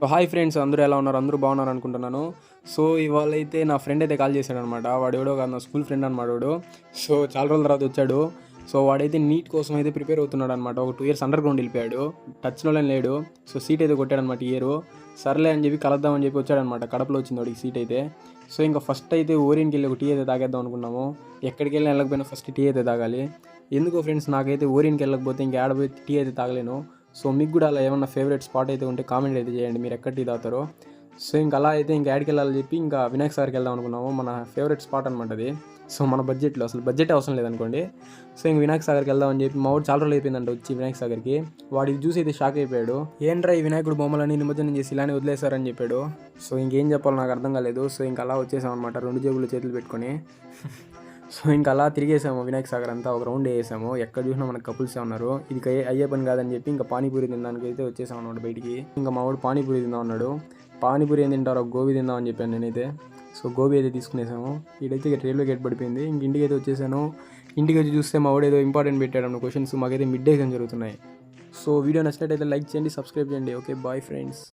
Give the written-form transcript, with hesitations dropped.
Hi friends, అందరూ ఎలా ఉన్నారు? అందరూ బాగున్నారు అనుకుంటున్నాను. సో ఇవాళ అయితే నా ఫ్రెండ్ అయితే కాల్ చేశాడనమాట. వాడు ఎవడో కాదు, నా స్కూల్ ఫ్రెండ్ అనమాట వాడు. సో చాలా రోజుల తర్వాత వచ్చాడు. సో వాడైతే నీట్ కోసం అయితే ప్రిపేర్ అవుతున్నాడు అనమాట. ఒక 2 ఇయర్స్ అండర్ గ్రౌండ్ వెళ్ళిపోయాడు. టచ్లోనే లేడు. సో సీట్ అయితే కొట్టాడనమాట ఇయర్. సర్లే అని చెప్పి కలుద్దామని చెప్పి వచ్చాడనమాట. కడపలో వచ్చింది వాడికి సీట్ అయితే. సో ఇంకా ఫస్ట్ అయితే ఓరియన్కి వెళ్ళి ఒక టీ అయితే తాగేద్దాం అనుకున్నాము. ఎక్కడికి వెళ్ళి వెళ్ళకపోయినా ఫస్ట్ టీ అయితే తాగాలి. ఎందుకో ఫ్రెండ్స్, నాకైతే ఓరియన్కి వెళ్ళకపోతే ఇంకా ఆడపోయి టీ అయితే తాగలేను. సో మీకు కూడా అలా ఏమన్నా ఫేవరెట్ స్పాట్ అయితే ఉంటే కామెంట్ అయితే చేయండి, మీరు ఎక్కడ టీ తాగుతారో. సో ఇంకా అలా అయితే ఇంకా యాడికి వెళ్ళాలని చెప్పి ఇంకా వినాయక సాగర్కి వెళ్దాం అనుకున్నాము. మన ఫేవరెట్ స్పాట్ అనమాట అది. సో మన బడ్జెట్లో అసలు బడ్జెట్ అవసరం లేదనుకోండి. సో ఇంక వినాయక సాగర్కి వెళ్దామని చెప్పి మా వాడు చాలా రోజులు అయిపోయిందంట వచ్చి వినాయక సాగర్కి. వాడికి చూసి అయితే షాక్ అయిపోయాడు. ఏంట్రా ఈ వినాయకుడు బొమ్మలని నిమజ్జనం చేసి ఇలానే వదిలేశారని చెప్పాడు. సో ఇంకేం చెప్పాలో నాకు అర్థం కాలేదు. సో ఇంకా అలా వచ్చేసాం అనమాట, 2 జేబులు చేతులు పెట్టుకొని. సో ఇంకా అలా తిరిగేసాము వినాయక సాగర్ అంతా, ఒక రౌండ్ వేసాము. ఎక్కడ చూసినా మనకు కపుల్సే ఉన్నారు. ఇది అయ్యే పని కాదని చెప్పి ఇంకా పానీపూరి తినడానికి అయితే వచ్చేసాం అనమాట బయటికి. ఇంకా మా వాడు పానీపూరి తిందాం అన్నాడు. పానీపూరి ఏం తింటారో గోబీ తిందాం అని చెప్పాను నేనైతే. సో గోబీ అయితే తీసుకునేసాము. ఇక్కడైతే రైల్వే గేట్ పడిపోయింది. ఇంక ఇంటికి అయితే వచ్చేసాను. ఇంటికి వచ్చి చూస్తే మా వాడు ఏదో ఇంపార్టెంట్ పెట్టాడు అన్న క్వశ్చన్స్. మాకైతే మిడ్ ఎగ్జామ్ జరుగుతున్నాయి. సో వీడియో నచ్చినట్టయితే లైక్ చేయండి, సబ్స్క్రైబ్ చేయండి. Okay, bye friends.